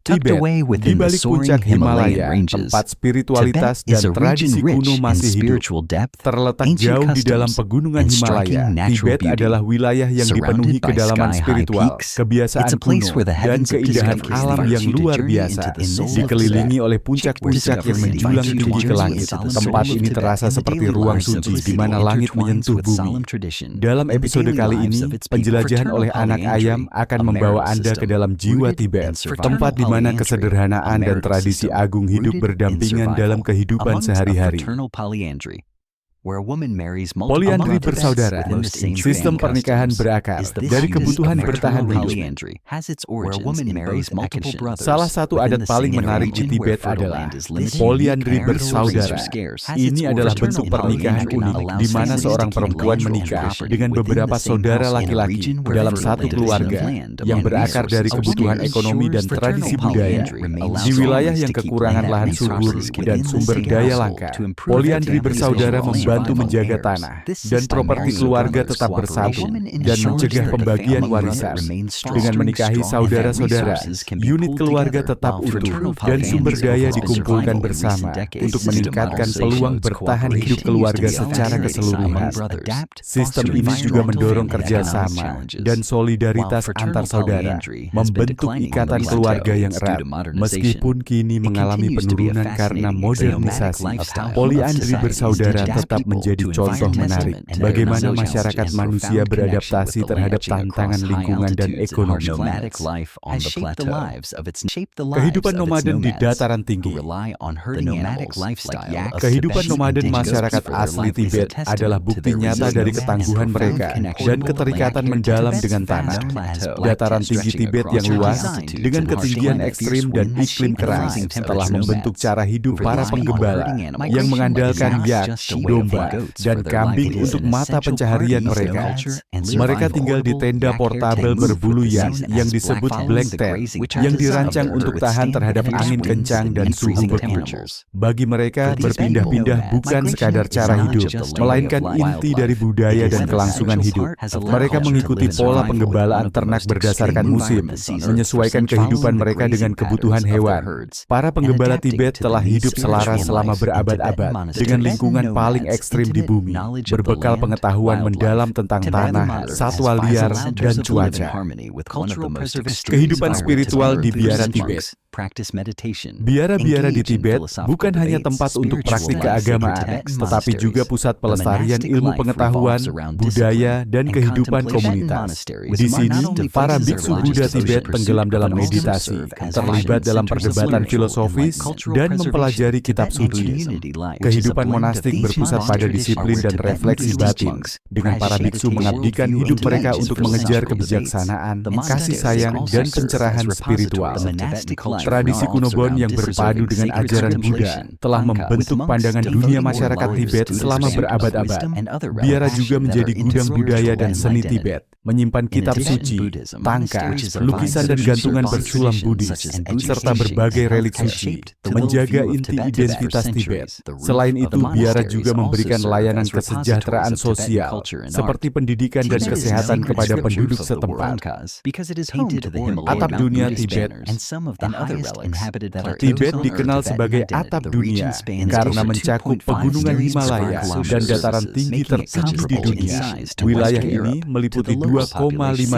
Tibet, di balik puncak Himalaya, tempat spiritualitas dan tradisi kuno masih hidup. Terletak jauh di dalam pegunungan Himalaya, Tibet adalah wilayah yang dipenuhi kedalaman spiritual, kebiasaan kuno, dan keindahan alam yang luar biasa. Dikelilingi oleh puncak-puncak yang menjulang tinggi ke langit, tempat ini terasa seperti ruang suci di mana langit menyentuh bumi. Dalam episode kali ini, penjelajahan oleh anak ayam akan membawa Anda ke dalam jiwa Tibet, tempat di mana kesederhanaan dan tradisi agung hidup berdampingan dalam kehidupan sehari-hari. Poliandri bersaudara, sistem pernikahan berakar dari kebutuhan bertahan hidup. Salah satu adat paling menarik di Tibet adalah poliandri bersaudara. Ini adalah bentuk pernikahan unik di mana seorang perempuan menikah dengan beberapa saudara laki-laki dalam satu keluarga yang berakar dari kebutuhan ekonomi dan tradisi budaya. Di wilayah yang kekurangan lahan subur dan sumber daya langka, poliandri bersaudara membantu menjaga tanah dan properti keluarga tetap bersatu dan mencegah pembagian warisan. Dengan menikahi saudara-saudara, unit keluarga tetap utuh dan sumber daya dikumpulkan bersama untuk meningkatkan peluang bertahan hidup keluarga secara keseluruhan. Sistem ini juga mendorong kerjasama dan solidaritas antar saudara, membentuk ikatan keluarga yang erat. Meskipun kini mengalami penurunan karena modernisasi, poliandri bersaudara tetap menjadi contoh menarik bagaimana masyarakat manusia beradaptasi terhadap tantangan lingkungan dan ekonomi. Kehidupan nomaden di dataran tinggi. Kehidupan nomaden masyarakat asli Tibet adalah bukti nyata dari ketangguhan mereka dan keterikatan mendalam dengan tanah. Dataran tinggi Tibet yang luas dengan ketinggian ekstrim dan iklim keras telah membentuk cara hidup para penggembala yang mengandalkan yak, domba, dan kambing untuk mata pencaharian mereka. Mereka tinggal di tenda portabel berbulu yak yang disebut black tent, yang dirancang untuk tahan terhadap angin kencang dan suhu beku. Bagi mereka, berpindah-pindah bukan sekadar cara hidup, melainkan inti dari budaya dan kelangsungan hidup. Mereka mengikuti pola penggembalaan ternak berdasarkan musim, menyesuaikan kehidupan mereka dengan kebutuhan hewan. Para penggembala Tibet telah hidup selaras selama berabad-abad dengan lingkungan paling ekstrim di bumi, berbekal pengetahuan mendalam tentang tanah, satwa liar, dan cuaca. Kehidupan spiritual di biara Tibet. Biara-biara di Tibet bukan hanya tempat untuk praktik keagamaan, tetapi juga pusat pelestarian ilmu pengetahuan, budaya, dan kehidupan komunitas. Di sini, para biksu Buddha Tibet tenggelam dalam meditasi, terlibat dalam perdebatan filosofis, dan mempelajari kitab suci. Kehidupan monastik berpusat pada disiplin dan refleksi batin, dengan para biksu mengabdikan hidup mereka untuk mengejar kebijaksanaan, kasih sayang, dan pencerahan spiritual. Tradisi kuno Bon yang berpadu dengan ajaran Buddha telah membentuk pandangan dunia masyarakat Tibet selama berabad-abad. Biara juga menjadi gudang budaya dan seni Tibet, menyimpan kitab suci, tangka, lukisan dan gantungan bersulam Buddhis, serta berbagai relik suci, menjaga inti identitas Tibet. Selain itu, biara juga memberikan layanan kesejahteraan sosial, seperti pendidikan dan kesehatan kepada penduduk setempat. Atap dunia Tibet. Tibet dikenal sebagai atap dunia karena mencakup pegunungan Himalaya dan dataran tinggi tertinggi di dunia. Wilayah ini meliputi 2,5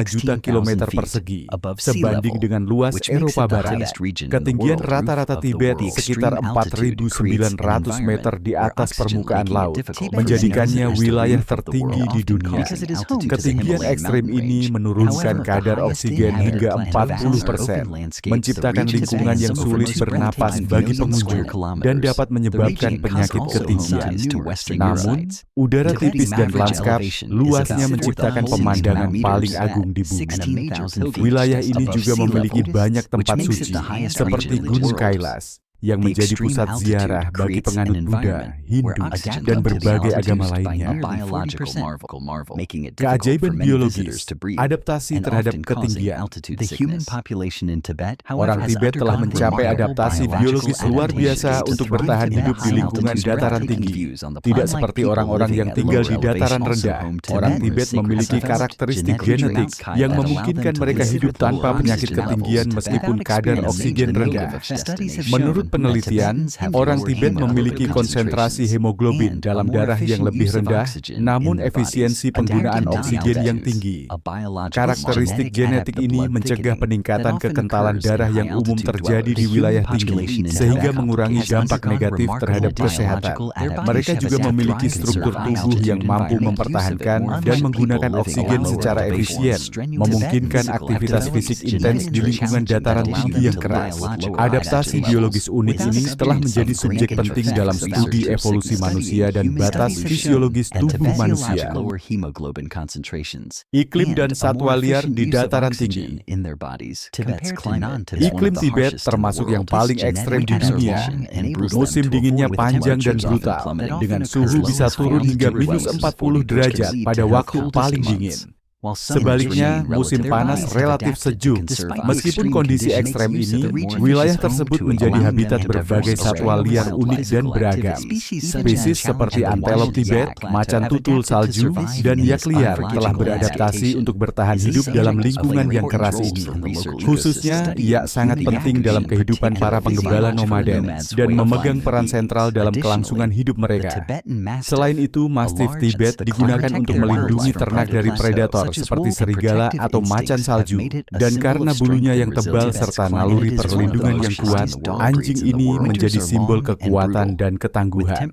juta kilometer persegi, sebanding dengan luas Eropa Barat. Ketinggian rata-rata Tibet sekitar 4.900 meter di atas permukaan laut, menjadikannya wilayah tertinggi di dunia. Ketinggian ekstrim ini menurunkan kadar oksigen hingga 40%, menciptakan lingkungan yang sulit bernapas bagi pengunjung dan dapat menyebabkan penyakit ketinggian. Namun, udara tipis dan lanskap luasnya menciptakan pemandangan paling agung di bumi. Wilayah ini juga memiliki banyak tempat suci, seperti Gunung Kailas, yang menjadi pusat ziarah bagi penganut Buddha, Hindu, dan berbagai agama lainnya. Keajaiban biologis, adaptasi terhadap ketinggian. Orang Tibet telah mencapai adaptasi biologis luar biasa untuk bertahan hidup di lingkungan dataran tinggi. Tidak seperti orang-orang yang tinggal di dataran rendah, orang Tibet memiliki karakteristik genetik yang memungkinkan mereka hidup tanpa penyakit ketinggian meskipun kadar oksigen rendah. Menurut penelitian, orang Tibet memiliki konsentrasi hemoglobin dalam darah yang lebih rendah, namun efisiensi penggunaan oksigen yang tinggi. Karakteristik genetik ini mencegah peningkatan kekentalan darah yang umum terjadi di wilayah tinggi, sehingga mengurangi dampak negatif terhadap kesehatan. Mereka juga memiliki struktur tubuh yang mampu mempertahankan dan menggunakan oksigen secara efisien, memungkinkan aktivitas fisik intens di lingkungan dataran tinggi yang keras. Adaptasi biologis unik ini telah menjadi subjek penting dalam studi evolusi manusia dan batas fisiologis tubuh manusia. Iklim dan satwa liar di dataran tinggi. Iklim Tibet termasuk yang paling ekstrem di dunia. Musim dinginnya panjang dan brutal, dengan suhu bisa turun hingga -40 derajat pada waktu paling dingin. Sebaliknya, musim panas relatif sejuk. Meskipun kondisi ekstrem ini, wilayah tersebut menjadi habitat berbagai satwa liar unik dan beragam. Spesies seperti antelop Tibet, macan tutul salju, dan yak liar telah beradaptasi untuk bertahan hidup dalam lingkungan yang keras ini. Khususnya, yak sangat penting dalam kehidupan para penggembala nomaden dan memegang peran sentral dalam kelangsungan hidup mereka. Selain itu, mastif Tibet digunakan untuk melindungi ternak dari predator seperti serigala atau macan salju, dan karena bulunya yang tebal serta naluri perlindungan yang kuat, anjing ini menjadi simbol kekuatan dan ketangguhan.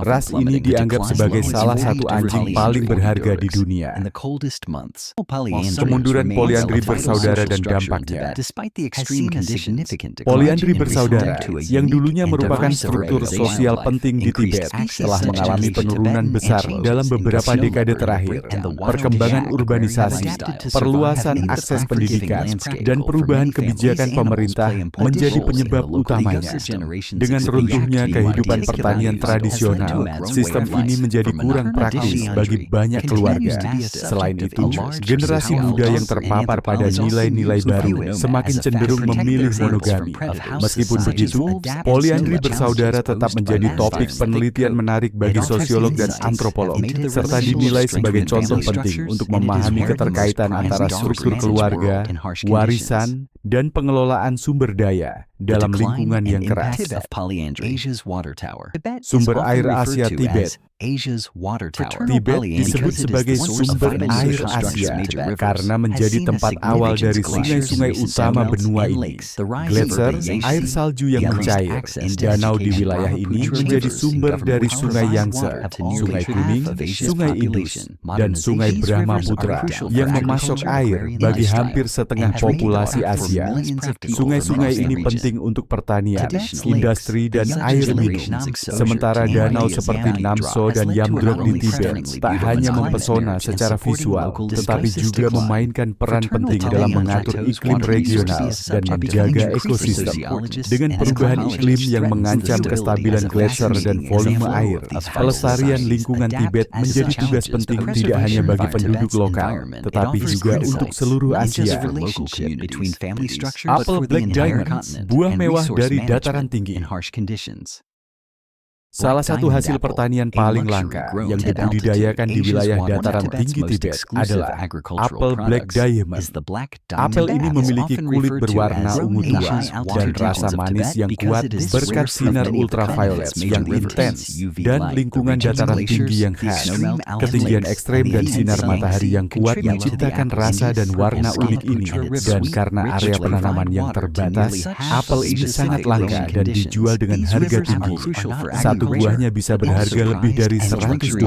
Ras ini dianggap sebagai salah satu anjing paling berharga di dunia. Kemunduran poliandri bersaudara dan dampaknya. Poliandri bersaudara, yang dulunya merupakan struktur sosial penting di Tibet, telah mengalami penurunan besar dalam beberapa dekade terakhir. Perkembangan urbanisasi, perluasan akses pendidikan, dan perubahan kebijakan pemerintah menjadi penyebab utamanya. Dengan runtuhnya kehidupan pertanian tradisional, sistem ini menjadi kurang praktis bagi banyak keluarga. Selain itu, generasi muda yang terpapar pada nilai-nilai baru semakin cenderung memilih monogami. Meskipun begitu, poliandri bersaudara tetap menjadi topik penelitian menarik bagi sosiolog dan antropolog, serta dinilai sebagai contoh penting untuk memahami keterkaitan antara struktur keluarga, warisan, dan pengelolaan sumber daya dalam lingkungan yang keras. Sumber air Asia Tibet. Tibet disebut sebagai sumber air Asia karena menjadi tempat awal dari sungai-sungai utama benua ini. Gletser, air salju yang mencair, danau di wilayah ini menjadi sumber dari sungai Yangtze, sungai Kuning, sungai Indus, dan sungai Brahmaputra yang memasok air bagi hampir setengah populasi Asia. Sungai-sungai ini penting untuk pertanian, industri, dan air minum. Sementara danau seperti Namso dan Yamdrok di Tibet tak hanya mempesona secara visual, tetapi juga memainkan peran penting dalam mengatur iklim regional dan menjaga ekosistem. Dengan perubahan iklim yang mengancam kestabilan gletser dan volume air, pelestarian lingkungan Tibet menjadi tugas penting tidak hanya bagi penduduk lokal, tetapi juga untuk seluruh Asia. Apel Black Diamond, buah mewah dari dataran tinggi. Salah satu hasil pertanian paling langka yang dibudidayakan di wilayah dataran tinggi Tibet adalah apel Black Diamond. Apel ini memiliki kulit berwarna ungu tua dan rasa manis yang kuat berkat sinar ultraviolet yang intens dan lingkungan dataran tinggi yang khas. Ketinggian ekstrem dan sinar matahari yang kuat menciptakan rasa dan warna unik ini, dan karena area penanaman yang terbatas, apel ini sangat langka dan dijual dengan harga tinggi. satu buahnya bisa berharga lebih dari $100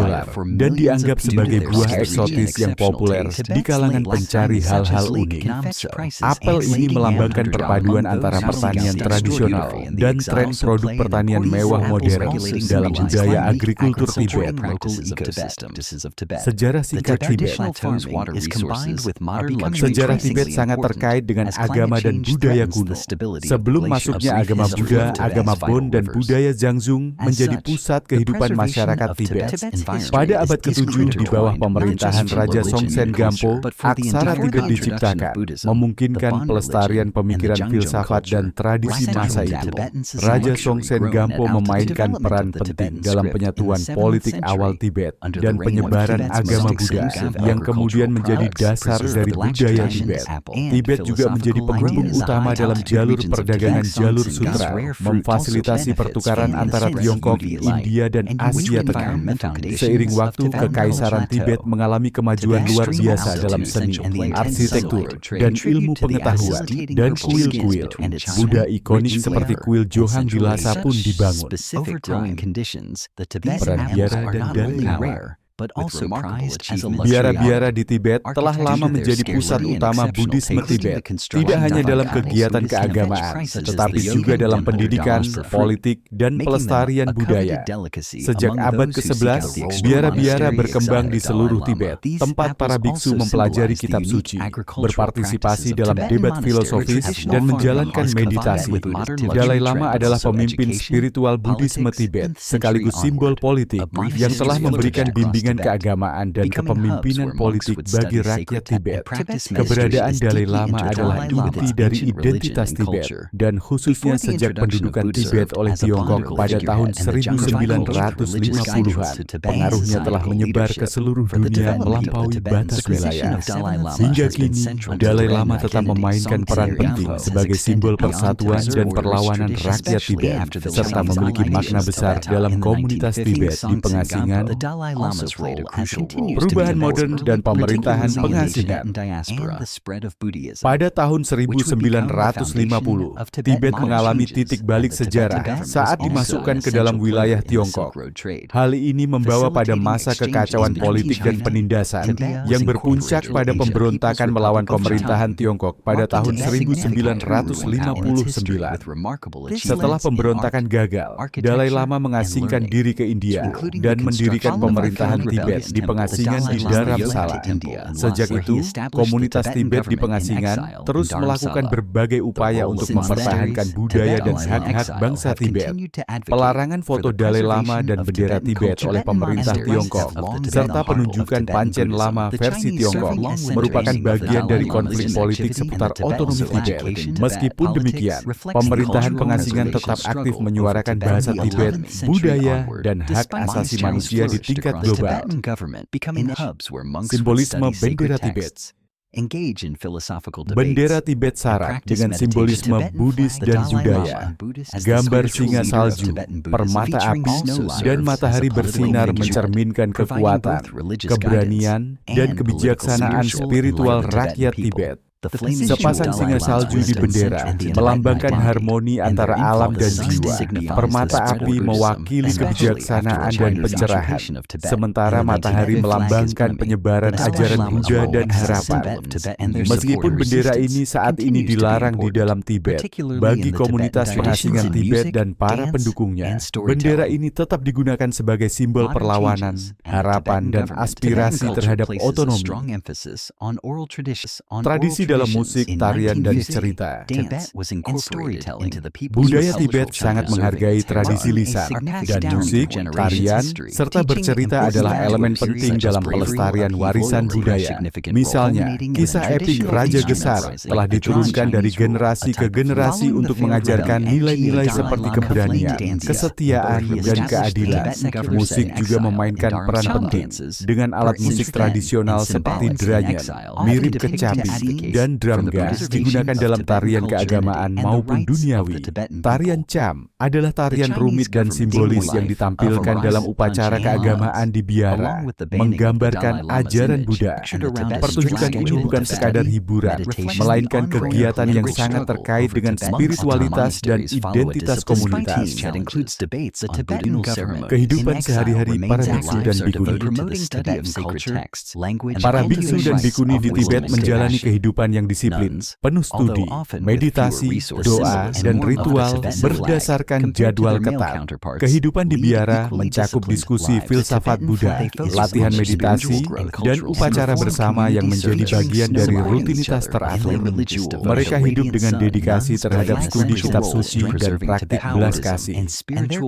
dan dianggap sebagai buah eksotis yang populer di kalangan pencari hal-hal unik. Apel ini melambangkan perpaduan antara pertanian tradisional dan tren produk pertanian mewah modern dalam budaya agrikultur Tibet. Sejarah singkat Tibet. Sejarah Tibet sangat terkait dengan agama dan budaya kuno. Sebelum masuknya agama Buddha, agama Bon dan budaya Zhangzung menjadi pusat kehidupan masyarakat Tibet. Pada abad ke-7 di bawah pemerintahan Raja Songtsen Gampo, aksara Tibet diciptakan, memungkinkan pelestarian pemikiran filsafat dan tradisi masa itu. Raja Songtsen Gampo memainkan peran penting dalam penyatuan politik awal Tibet dan penyebaran agama Buddha yang kemudian menjadi dasar dari budaya Tibet. Tibet juga menjadi penghubung utama dalam jalur perdagangan jalur sutra, memfasilitasi pertukaran antara Tiongkok, India, dan Asia Tengah. Seiring waktu, Kekaisaran Tibet mengalami kemajuan luar biasa dalam seni, arsitektur, dan ilmu pengetahuan, dan kuil-kuil. Buddha ikonik seperti kuil Johang di Lhasa pun dibangun. Peran biara dan Dalai Lama. Biara-biara di Tibet telah lama menjadi pusat utama Buddhisme Tibet, tidak hanya dalam kegiatan keagamaan, tetapi juga dalam pendidikan, politik, dan pelestarian budaya. Sejak abad ke-11, biara-biara berkembang di seluruh Tibet, tempat para biksu mempelajari kitab suci, berpartisipasi dalam debat filosofis, dan menjalankan meditasi. Dalai Lama adalah pemimpin spiritual Buddhisme Tibet, sekaligus simbol politik yang telah memberikan bimbingan keagamaan dan kepemimpinan politik bagi rakyat Tibet. Keberadaan Dalai Lama adalah inti dari identitas Tibet, dan khususnya sejak pendudukan Tibet oleh Tiongkok pada tahun 1950-an. Pengaruhnya telah menyebar ke seluruh dunia melampaui batas wilayah. Hingga kini, Dalai Lama tetap memainkan peran penting sebagai simbol persatuan dan perlawanan rakyat Tibet, serta memiliki makna besar dalam komunitas Tibet di pengasingan, perubahan modern dan pemerintahan pengasingan. Pada tahun 1950, Tibet mengalami titik balik sejarah saat dimasukkan ke dalam wilayah Tiongkok. Hal ini membawa pada masa kekacauan politik dan penindasan yang berpuncak pada pemberontakan melawan pemerintahan Tiongkok pada tahun 1959. Setelah pemberontakan gagal, Dalai Lama mengasingkan diri ke India dan mendirikan pemerintahan Tibet di pengasingan di Dharamsala. Sejak itu, komunitas Tibet di pengasingan terus melakukan berbagai upaya untuk mempertahankan budaya dan hak-hak bangsa Tibet. Pelarangan foto Dalai Lama dan bendera Tibet oleh pemerintah Tiongkok, serta penunjukan Panchen Lama versi Tiongkok, merupakan bagian dari konflik politik seputar otonomi Tibet. Meskipun demikian, pemerintahan pengasingan tetap aktif menyuarakan bahasa Tibet, budaya, dan hak asasi manusia di tingkat global. Simbolisme bendera Tibet. Bendera Tibet syarat dengan simbolisme Buddhis dan budaya. Gambar singa salju, permata api, dan matahari bersinar mencerminkan kekuatan, keberanian, dan kebijaksanaan spiritual rakyat Tibet. Sepasang singa salju di bendera melambangkan harmoni antara alam dan jiwa. Permata api mewakili kebijaksanaan dan pencerahan, sementara matahari melambangkan penyebaran ajaran Buddha dan harapan. Meskipun bendera ini saat ini dilarang di dalam Tibet, bagi komunitas pengasingan Tibet dan para pendukungnya, bendera ini tetap digunakan sebagai simbol perlawanan, harapan, dan aspirasi terhadap otonomi. Tradisi dalam musik, tarian, dan cerita. Budaya Tibet sangat menghargai tradisi lisan, dan musik, tarian, serta bercerita adalah elemen penting dalam pelestarian warisan budaya. Misalnya, kisah epik Raja Gesar telah diturunkan dari generasi ke generasi untuk mengajarkan nilai-nilai seperti keberanian, kesetiaan, dan keadilan. Musik juga memainkan peran penting dengan alat musik tradisional seperti dranyen, mirip kecapi, dan drum gas digunakan dalam tarian keagamaan maupun duniawi. Tarian Cham adalah tarian rumit dan simbolis yang ditampilkan dalam upacara keagamaan di biara, menggambarkan ajaran Buddha. Pertunjukan ini bukan sekadar hiburan, melainkan kegiatan yang sangat terkait dengan spiritualitas dan identitas komunitas. Kehidupan sehari-hari para biksu dan bikuni. Para biksu dan bikuni di Tibet menjalani kehidupan yang disiplin, penuh studi, meditasi, doa, dan ritual berdasarkan jadwal ketat. Kehidupan di biara mencakup diskusi filsafat Buddha, latihan meditasi, dan upacara bersama yang menjadi bagian dari rutinitas teratur. Mereka hidup dengan dedikasi terhadap studi kitab suci dan praktik belas kasih.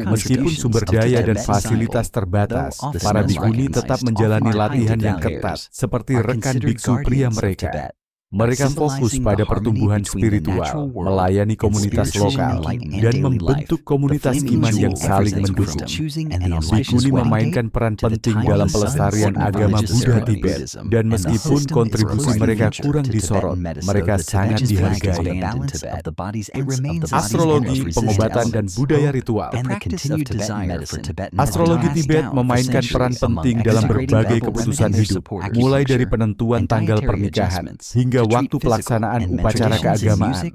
Meskipun sumber daya dan fasilitas terbatas, para bikuni tetap menjalani latihan yang ketat, seperti rekan biksu pria mereka. Mereka fokus pada pertumbuhan spiritual, melayani komunitas lokal, dan membentuk komunitas iman yang saling mendukung. Bikuni memainkan peran penting dalam pelestarian agama Buddha Tibet, dan meskipun kontribusi mereka kurang disorot, mereka sangat dihargai. Astrologi, pengobatan, dan budaya ritual. Astrologi Tibet memainkan peran penting dalam berbagai keputusan hidup, mulai dari penentuan tanggal pernikahan hingga waktu pelaksanaan upacara keagamaan.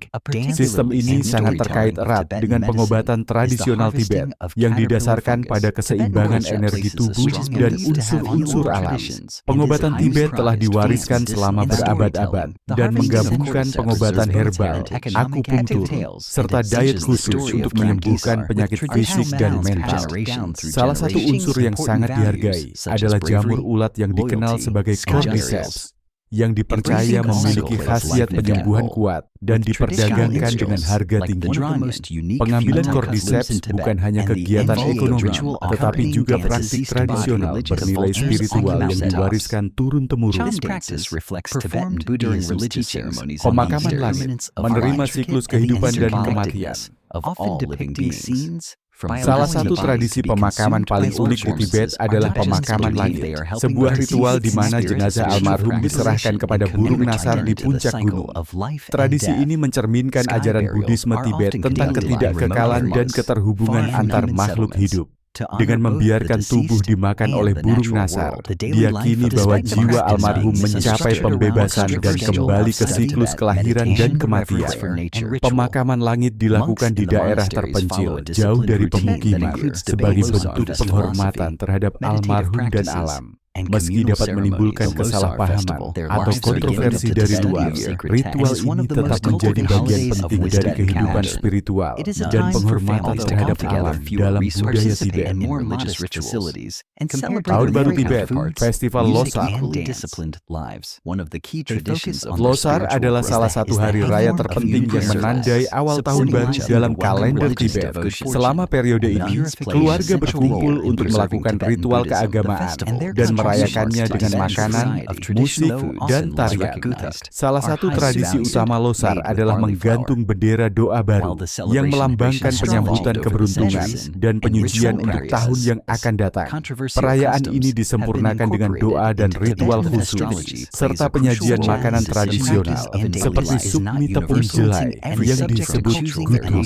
Sistem ini sangat terkait erat dengan pengobatan tradisional Tibet yang didasarkan pada keseimbangan energi tubuh dan unsur-unsur alam. Pengobatan Tibet telah diwariskan selama berabad-abad dan menggabungkan pengobatan herbal, akupunktur, serta diet khusus untuk menyembuhkan penyakit fisik dan mental. Salah satu unsur yang sangat dihargai adalah jamur ulat yang dikenal sebagai cordyceps, yang dipercaya memiliki khasiat penyembuhan kuat dan diperdagangkan dengan harga tinggi. Pengambilan cordyceps bukan hanya kegiatan ekonomi, tetapi juga praktik tradisional bernilai spiritual yang diwariskan turun-temurun. Pemakaman langit menerima siklus kehidupan dan kematian. Salah satu tradisi pemakaman paling unik di Tibet adalah pemakaman langit, sebuah ritual di mana jenazah almarhum diserahkan kepada burung nasar di puncak gunung. Tradisi ini mencerminkan ajaran Buddhisme Tibet tentang ketidakkekalan dan keterhubungan antar makhluk hidup. Dengan membiarkan tubuh dimakan oleh burung nasar, diyakini bahwa jiwa almarhum mencapai pembebasan dan kembali ke siklus kelahiran dan kematian. Pemakaman langit dilakukan di daerah terpencil, jauh dari pemukiman, sebagai bentuk penghormatan terhadap almarhum dan alam. Meski dapat menimbulkan kesalahpahaman atau kontroversi dari luar, ritual ini tetap menjadi bagian penting dari kehidupan spiritual dan penghormatan terhadap alam dalam budaya Tibet. Tahun Baru Tibet, Festival Losar. Losar adalah salah satu hari raya terpenting yang menandai awal tahun baru dalam kalender Tibet. Selama periode ini, keluarga berkumpul untuk melakukan ritual keagamaan dan merayakannya dengan makanan, musik, dan tarian. Salah satu tradisi utama Losar adalah menggantung bendera doa baru yang melambangkan penyambutan keberuntungan dan penyucian untuk tahun yang akan datang. Perayaan ini disempurnakan dengan doa dan ritual khusus, serta penyajian makanan tradisional seperti sup mie tepung jelai yang disebut gutu.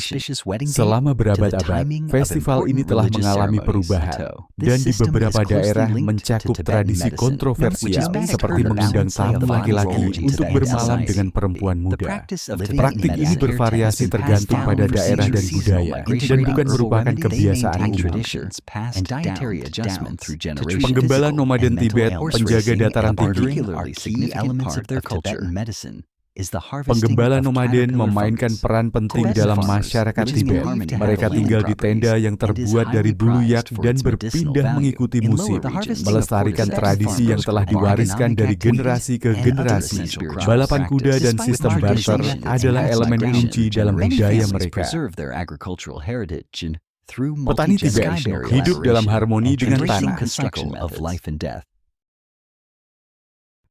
Selama berabad-abad, festival ini telah mengalami perubahan, dan di beberapa daerah mencakup tradisi kontroversial seperti mengundang tamu laki-laki untuk bermalam dengan perempuan muda. Praktik ini bervariasi tergantung pada daerah dan budaya, dan bukan merupakan kebiasaan umum. Penggembala nomaden Tibet, penjaga dataran tinggi. Penggembala nomaden memainkan peran penting dalam masyarakat Tibet. Mereka tinggal di tenda yang terbuat dari bulu yak dan berpindah mengikuti musim, melestarikan tradisi yang telah diwariskan dari generasi ke generasi. Balapan kuda dan sistem barter adalah elemen kunci dalam budaya mereka. Petani Tibet hidup dalam harmoni dengan tanah.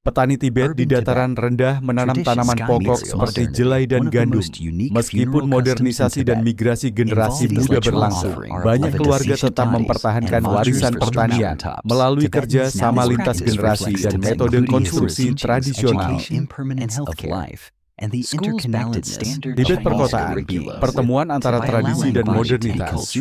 Petani Tibet di dataran rendah menanam tanaman pokok seperti jelai dan gandum. Meskipun modernisasi dan migrasi generasi muda berlangsung, banyak keluarga tetap mempertahankan warisan pertanian melalui kerja sama lintas generasi dan metode konstruksi tradisional. Tibet perkotaan, pertemuan antara tradisi dan modernitas.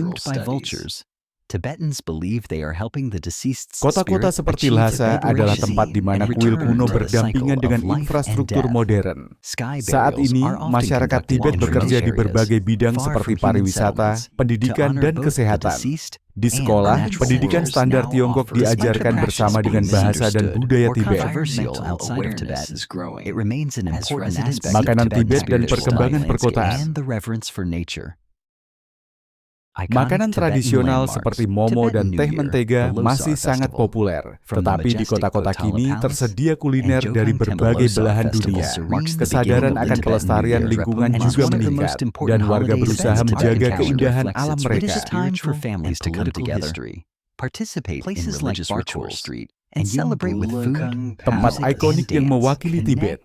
Kota-kota seperti Lhasa adalah tempat di mana kuil kuno berdampingan dengan infrastruktur modern. Saat ini, masyarakat Tibet bekerja di berbagai bidang seperti pariwisata, pendidikan, dan kesehatan. Di sekolah, pendidikan standar Tiongkok diajarkan bersama dengan bahasa dan budaya Tibet. Makanan Tibet dan perkembangan perkotaan. Makanan tradisional seperti momo dan teh mentega masih sangat populer, tetapi di kota-kota kini tersedia kuliner dari berbagai belahan dunia. Kesadaran akan pelestarian lingkungan juga meningkat, dan warga berusaha menjaga keindahan alam mereka. Tempat ikonik yang mewakili Tibet.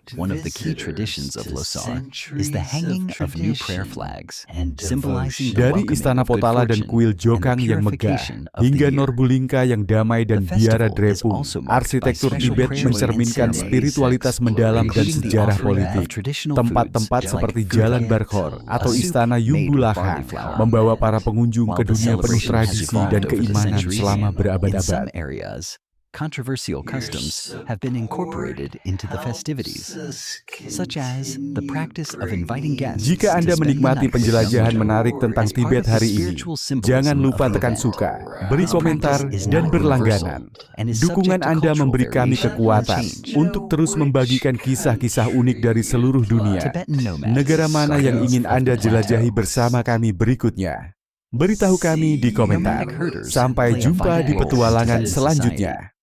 Dari Istana Potala dan kuil Jokang yang megah, hingga Norbulingka yang damai dan biara Drepung, arsitektur Tibet mencerminkan spiritualitas mendalam dan sejarah politik. Tempat-tempat seperti Jalan Barkhor atau Istana Yumbulakha membawa para pengunjung ke dunia penuh tradisi dan keimanan selama berabad-abad. Controversial customs have been incorporated into the festivities, such as the practice of inviting guests. Jika Anda menikmati penjelajahan menarik tentang Tibet hari ini, jangan lupa tekan suka, beri komentar, dan berlangganan. Dukungan Anda memberi kami kekuatan untuk terus membagikan kisah-kisah unik dari seluruh dunia. Negara mana yang ingin Anda jelajahi bersama kami berikutnya? Beritahu kami di komentar. Sampai jumpa di petualangan selanjutnya.